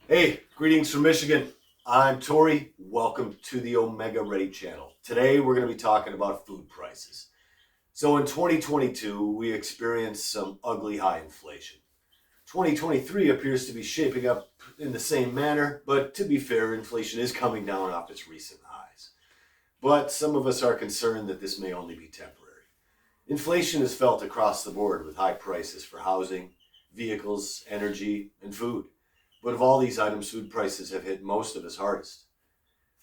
Hey, greetings from Michigan. I'm Tori. Welcome to the Omega Ready channel. Today we're going to be talking about food prices. So in 2022, we experienced some ugly high inflation. 2023 appears to be shaping up in the same manner, but to be fair, inflation is coming down off its recent highs. But some of us are concerned that this may only be temporary. Inflation is felt across the board with high prices for housing, vehicles, energy, and food. But of all these items, food prices have hit most of us hardest.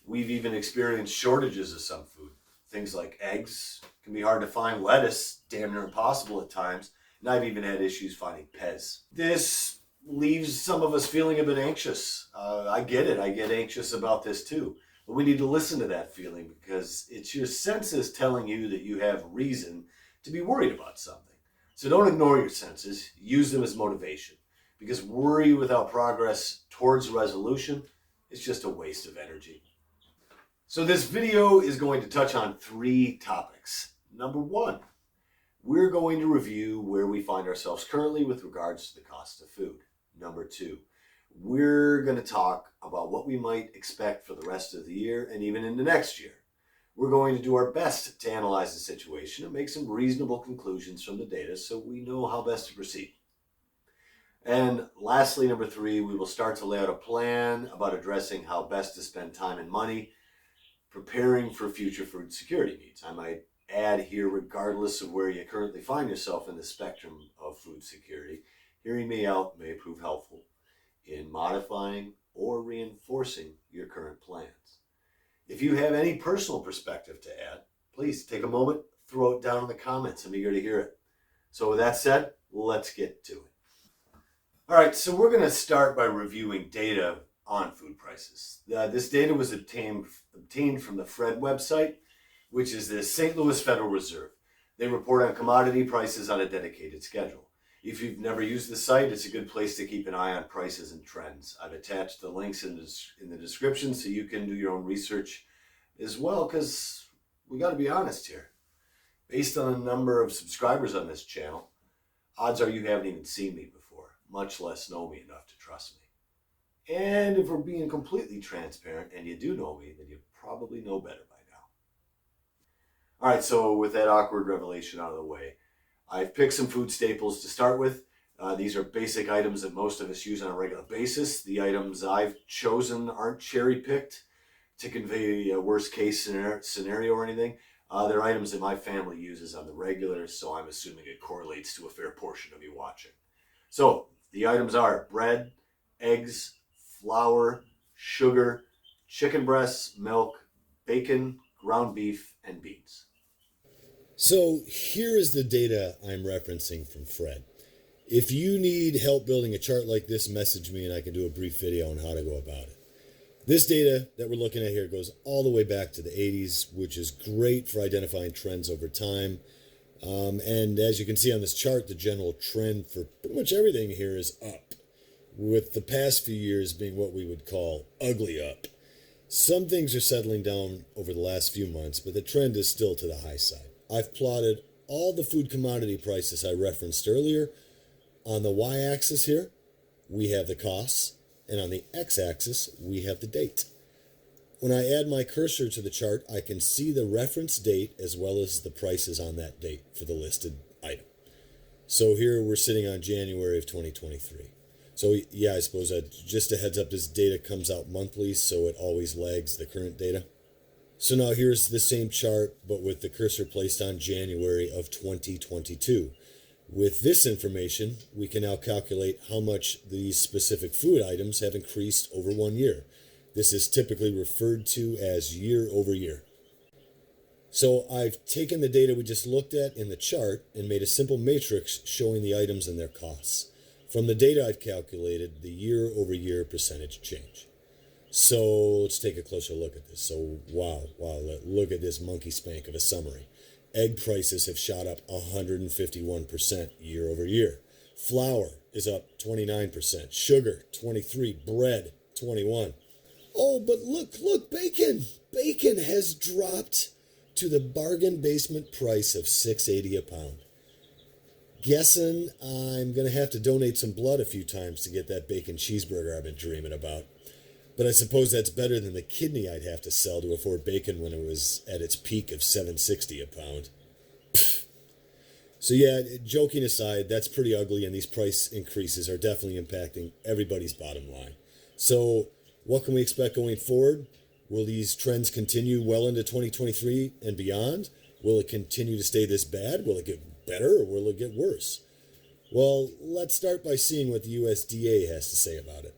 We've even experienced shortages of some food. Things like eggs can be hard to find, lettuce, damn near impossible at times, and I've even had issues finding Pez. This leaves some of us feeling a bit anxious. I get it, I get anxious about this too. But we need to listen to that feeling because it's your senses telling you that you have reason to be worried about something. So don't ignore your senses, use them as motivation. Because worry without progress towards resolution is just a waste of energy. So this video is going to touch on three topics. Number one, we're going to review where we find ourselves currently with regards to the cost of food. Number two, we're going to talk about what we might expect for the rest of the year and even into next year. We're going to do our best to analyze the situation and make some reasonable conclusions from the data so we know how best to proceed. And lastly, number three, we will start to lay out a plan about addressing how best to spend time and money preparing for future food security needs. I might add here, regardless of where you currently find yourself in the spectrum of food security, hearing me out may prove helpful in modifying or reinforcing your current plans. If you have any personal perspective to add, please take a moment, throw it down in the comments. I'm eager to hear it. So with that said, let's get to it. All right, so we're going to start by reviewing data on food prices. This data was obtained from the FRED website, which is the St. Louis Federal Reserve. They report on commodity prices on a dedicated schedule. If you've never used the site, it's a good place to keep an eye on prices and trends. I've attached the links in the description so you can do your own research as well, because we got to be honest here. Based on the number of subscribers on this channel, odds are you haven't even seen me before, much less know me enough to trust me. And if we're being completely transparent and you do know me, then you probably know better by now. All right, so with that awkward revelation out of the way, I've picked some food staples to start with. These are basic items that most of us use on a regular basis. The items I've chosen aren't cherry-picked to convey a worst-case scenario or anything. They're items that my family uses on the regular, so I'm assuming it correlates to a fair portion of you watching. So the items are bread, eggs, flour, sugar, chicken breasts, milk, bacon, ground beef, and beans. So here is the data I'm referencing from Fred. If you need help building a chart like this, message me and I can do a brief video on how to go about it. This data that we're looking at here goes all the way back to the 80s, which is great for identifying trends over time. And as you can see on this chart, the general trend for pretty much everything here is up, with the past few years being what we would call ugly up. Some things are settling down over the last few months, but the trend is still to the high side. I've plotted all the food commodity prices I referenced earlier. On the y-axis here, we have the costs, and on the x-axis, we have the date. When I add my cursor to the chart, I can see the reference date as well as the prices on that date for the listed item. So here we're sitting on January of 2023. So yeah, I suppose just a heads up, this data comes out monthly, so it always lags the current data. So now here's the same chart, but with the cursor placed on January of 2022. With this information, we can now calculate how much these specific food items have increased over 1 year. This is typically referred to as year over year. So I've taken the data we just looked at in the chart and made a simple matrix showing the items and their costs. From the data I've calculated the year over year percentage change. So let's take a closer look at this. So wow, look at this monkey spank of a summary. Egg prices have shot up 151% year over year. Flour is up 29%. Sugar, 23%. Bread, 21%. Oh, but look, bacon. Bacon has dropped to the bargain basement price of $6.80 a pound. guessing I'm going to have to donate some blood a few times to get that bacon cheeseburger I've been dreaming about. But I suppose that's better than the kidney I'd have to sell to afford bacon when it was at its peak of $7.60 a pound. So yeah, joking aside, that's pretty ugly, and these price increases are definitely impacting everybody's bottom line. So what can we expect going forward? Will these trends continue well into 2023 and beyond? Will it continue to stay this bad? Will it get better, or will it get worse? Well, let's start by seeing what the USDA has to say about it.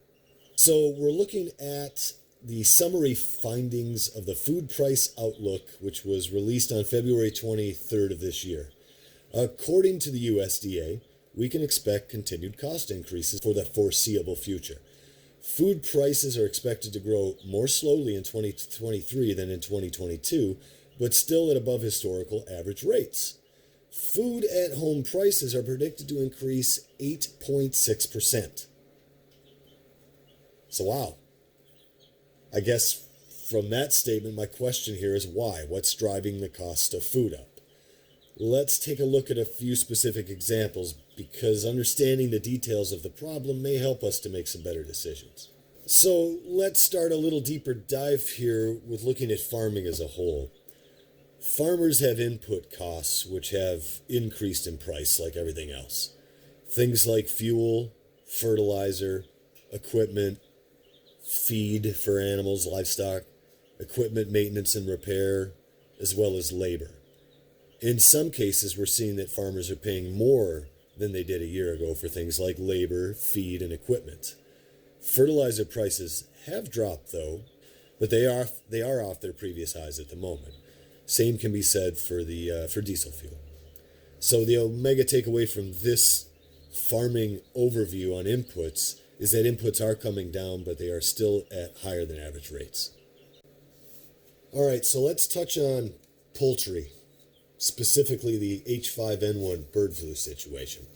So we're looking at the summary findings of the Food Price Outlook, which was released on February 23rd of this year. According to the USDA, we can expect continued cost increases for the foreseeable future. Food prices are expected to grow more slowly in 2023 than in 2022, but still at above historical average rates. Food at home prices are predicted to increase 8.6%. So wow. I guess from that statement, my question here is why? What's driving the cost of food up? Let's take a look at a few specific examples, because understanding the details of the problem may help us to make some better decisions. So let's start a little deeper dive here with looking at farming as a whole. Farmers have input costs which have increased in price like everything else. Things like fuel, fertilizer, equipment, feed for animals, livestock, equipment maintenance and repair, as well as labor. In some cases, we're seeing that farmers are paying more than they did a year ago for things like labor, feed, and equipment. Fertilizer prices have dropped, though, but they are off their previous highs at the moment. Same can be said for diesel fuel. So the Omega takeaway from this farming overview on inputs is that inputs are coming down, but they are still at higher than average rates. All right, so let's touch on poultry, specifically the H5N1 bird flu situation.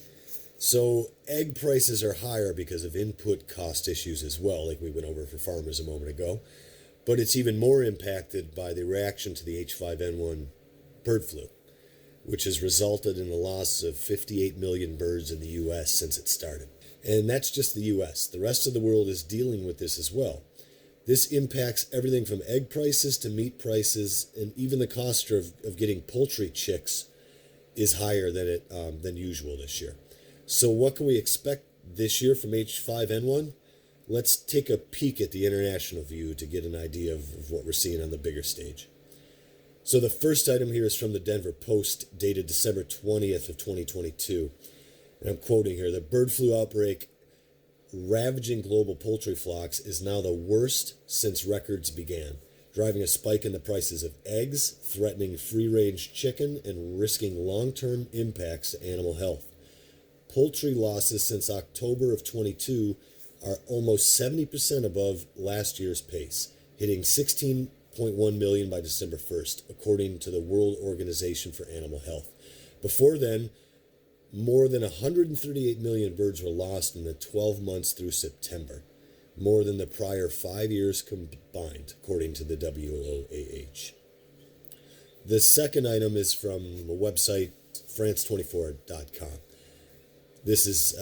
So egg prices are higher because of input cost issues as well, like we went over for farmers a moment ago, but it's even more impacted by the reaction to the H5N1 bird flu, which has resulted in the loss of 58 million birds in the U.S. since it started. And that's just the U.S. The rest of the world is dealing with this as well. This impacts everything from egg prices to meat prices, and even the cost of getting poultry chicks is higher than usual this year. So what can we expect this year from H5N1? Let's take a peek at the international view to get an idea of what we're seeing on the bigger stage. So the first item here is from the Denver Post, dated December 20th of 2022. And I'm quoting here: the bird flu outbreak ravaging global poultry flocks is now the worst since records began, driving a spike in the prices of eggs, threatening free-range chicken, and risking long-term impacts to animal health. Poultry losses since October of 22 are almost 70% above last year's pace, hitting 16.1 million by December 1st, according to the World Organization for Animal Health. Before then, more than 138 million birds were lost in the 12 months through September, more than the prior 5 years combined, according to the WOAH. The second item is from a website, France24.com. This is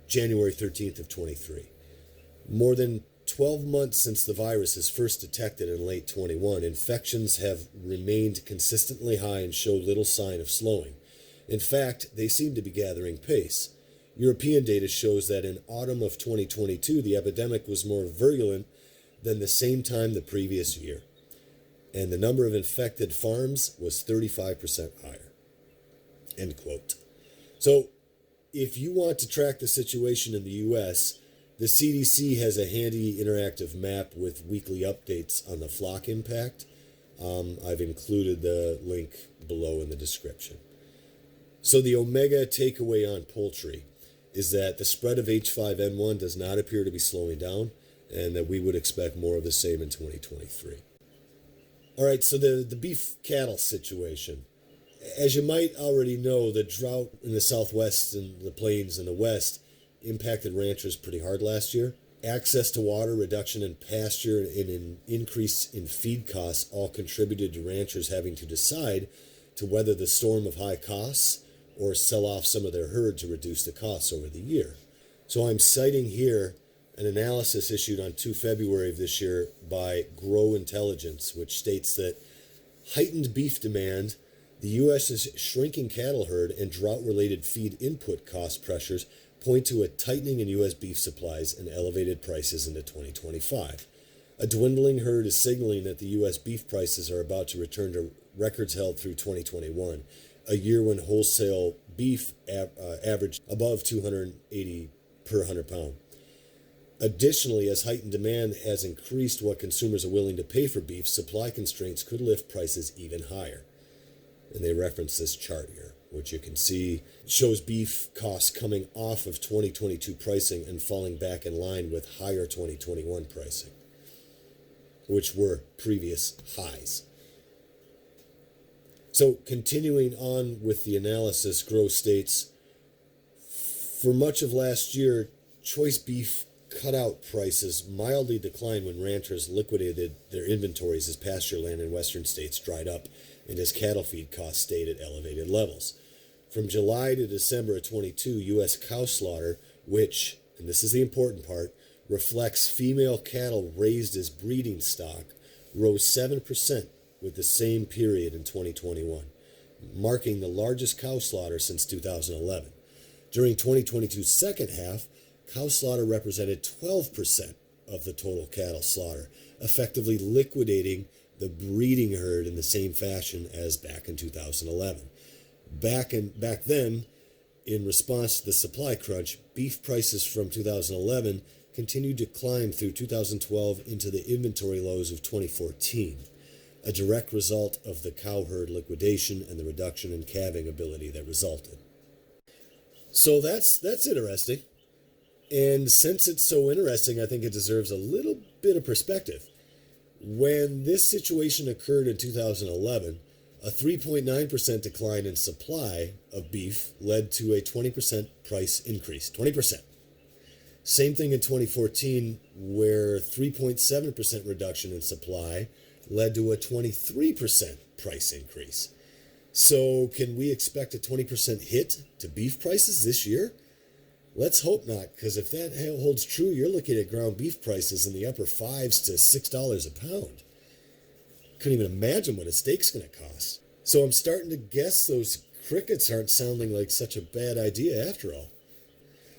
January 13th of 23. More than 12 months since the virus is first detected in late 21, infections have remained consistently high and show little sign of slowing. In fact, they seem to be gathering pace. European data shows that in autumn of 2022, the epidemic was more virulent than the same time the previous year, and the number of infected farms was 35% higher. End quote. So, if you want to track the situation in the U.S., the CDC has a handy interactive map with weekly updates on the flock impact. I've included the link below in the description. So the Omega takeaway on poultry is that the spread of H5N1 does not appear to be slowing down, and that we would expect more of the same in 2023. All right, so the beef cattle situation. As you might already know, the drought in the Southwest and the plains in the West impacted ranchers pretty hard last year. Access to water, reduction in pasture, and an increase in feed costs all contributed to ranchers having to decide to weather the storm of high costs or sell off some of their herd to reduce the costs over the year. So I'm citing here an analysis issued on 2 February of this year by Grow Intelligence, which states that heightened beef demand, the U.S.'s shrinking cattle herd, and drought-related feed input cost pressures point to a tightening in U.S. beef supplies and elevated prices into 2025. A dwindling herd is signaling that the U.S. beef prices are about to return to records held through 2021, a year when wholesale beef averaged above $280 per 100 pound. Additionally, as heightened demand has increased what consumers are willing to pay for beef, supply constraints could lift prices even higher. And they reference this chart here, which you can see shows beef costs coming off of 2022 pricing and falling back in line with higher 2021 pricing, which were previous highs. So continuing on with the analysis, Grow states, for much of last year, choice beef cutout prices mildly declined when ranchers liquidated their inventories as pasture land in western states dried up and as cattle feed costs stayed at elevated levels. From July to December of 22, U.S. cow slaughter, which, and this is the important part, reflects female cattle raised as breeding stock, rose 7% with the same period in 2021, marking the largest cow slaughter since 2011. During 2022's second half, cow slaughter represented 12% of the total cattle slaughter, effectively liquidating the breeding herd in the same fashion as back in 2011. Back then, in response to the supply crunch, beef prices from 2011 continued to climb through 2012 into the inventory lows of 2014, a direct result of the cow herd liquidation and the reduction in calving ability that resulted. So that's interesting. And since it's so interesting, I think it deserves a little bit of perspective. When this situation occurred in 2011, a 3.9% decline in supply of beef led to a 20% price increase. 20%. Same thing in 2014, where 3.7% reduction in supply led to a 23% price increase. So can we expect a 20% hit to beef prices this year? Let's hope not, because if that holds true, you're looking at ground beef prices in the upper $5 to $6 a pound. Couldn't even imagine what a steak's going to cost. So I'm starting to guess those crickets aren't sounding like such a bad idea after all.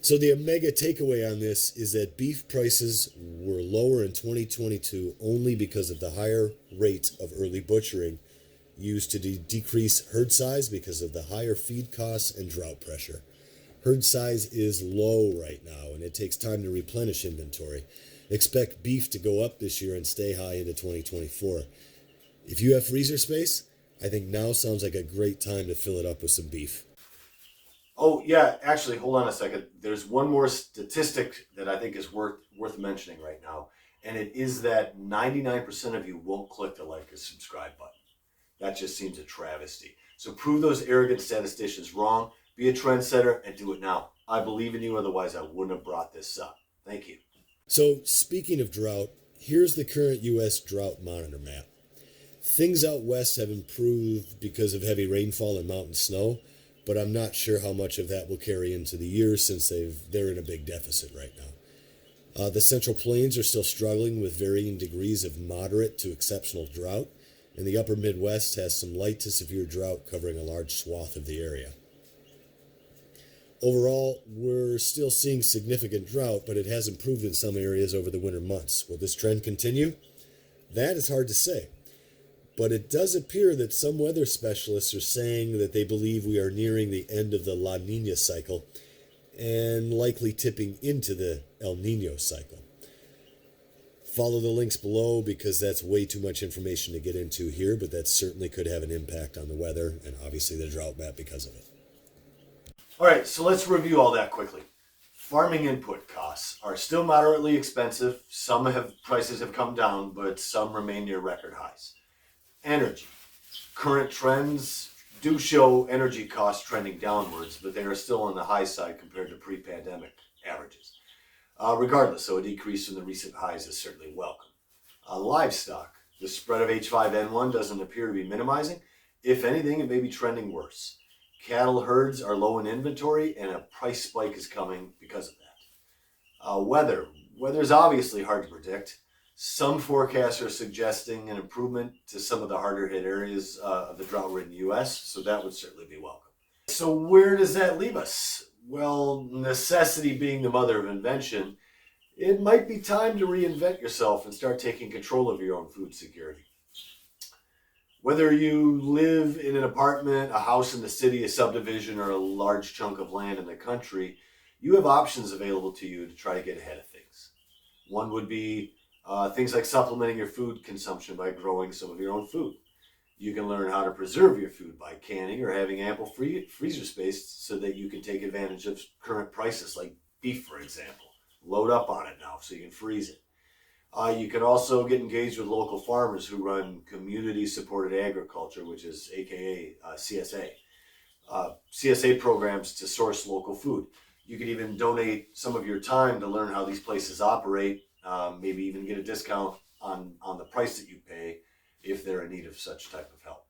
So the Omega takeaway on this is that beef prices were lower in 2022 only because of the higher rate of early butchering used to decrease herd size because of the higher feed costs and drought pressure. Herd size is low right now, and it takes time to replenish inventory. Expect beef to go up this year and stay high into 2024. If you have freezer space, I think now sounds like a great time to fill it up with some beef. Oh, yeah, actually, hold on a second. There's one more statistic that I think is worth mentioning right now, and it is that 99% of you won't click the like or subscribe button. That just seems a travesty. So prove those arrogant statisticians wrong. Be a trendsetter and do it now. I believe in you, otherwise I wouldn't have brought this up. Thank you. So speaking of drought, here's the current U.S. drought monitor map. Things out west have improved because of heavy rainfall and mountain snow, but I'm not sure how much of that will carry into the year since they're in a big deficit right now. The Central Plains are still struggling with varying degrees of moderate to exceptional drought, and the upper Midwest has some light to severe drought covering a large swath of the area. Overall, we're still seeing significant drought, but it has improved in some areas over the winter months. Will this trend continue? That is hard to say. But it does appear that some weather specialists are saying that they believe we are nearing the end of the La Nina cycle and likely tipping into the El Nino cycle. Follow the links below because that's way too much information to get into here, but that certainly could have an impact on the weather and obviously the drought map because of it. All right, so let's review all that quickly. Farming input costs are still moderately expensive. Some prices have come down, but some remain near record highs. Energy. Current trends do show energy costs trending downwards, but they are still on the high side compared to pre-pandemic averages. Regardless, so a decrease from the recent highs is certainly welcome. Livestock. The spread of H5N1 doesn't appear to be minimizing. If anything, it may be trending worse. Cattle herds are low in inventory and a price spike is coming because of that. Weather is obviously hard to predict. Some forecasts are suggesting an improvement to some of the harder hit areas of the drought-ridden U.S., so that would certainly be welcome. So where does that leave us? Well, necessity being the mother of invention, it might be time to reinvent yourself and start taking control of your own food security. Whether you live in an apartment, a house in the city, a subdivision, or a large chunk of land in the country, you have options available to you to try to get ahead of things. One would be things like supplementing your food consumption by growing some of your own food. You can learn how to preserve your food by canning or having ample freezer space so that you can take advantage of current prices, like beef, for example. Load up on it now so you can freeze it. You can also get engaged with local farmers who run community-supported agriculture, which is AKA CSA. CSA programs to source local food. You could even donate some of your time to learn how these places operate, maybe even get a discount on the price that you pay if they're in need of such type of help.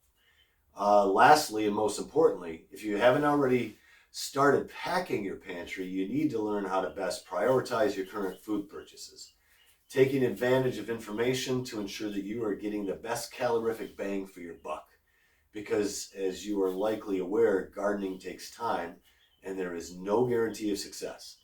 Lastly, and most importantly, if you haven't already started packing your pantry, you need to learn how to best prioritize your current food purchases, taking advantage of information to ensure that you are getting the best calorific bang for your buck. Because as you are likely aware, gardening takes time and there is no guarantee of success.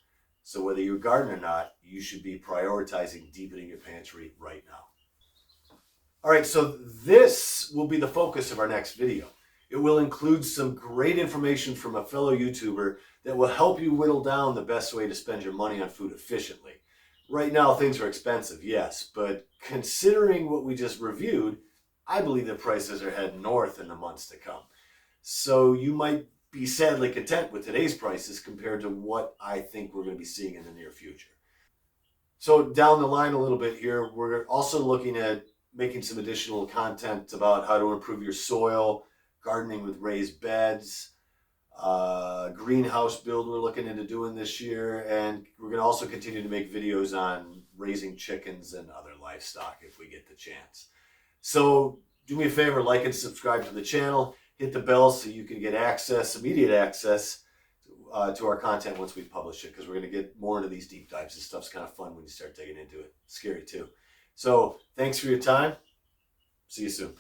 So whether you garden or not, you should be prioritizing deepening your pantry right now. All right, so this will be the focus of our next video. It will include some great information from a fellow YouTuber that will help you whittle down the best way to spend your money on food efficiently. Right now, things are expensive, yes, but considering what we just reviewed, I believe that prices are heading north in the months to come. So you might be sadly content with today's prices compared to what I think we're going to be seeing in the near future. So down the line a little bit here, we're also looking at making some additional content about how to improve your soil, gardening with raised beds, greenhouse build we're looking into doing this year, and we're going to also continue to make videos on raising chickens and other livestock if we get the chance. So do me a favor, like and subscribe to the channel, hit the bell so you can get immediate access to our content once we publish it, because we're going to get more into these deep dives. This stuff's kind of fun when you start digging into it. Scary too. So thanks for your time. See you soon.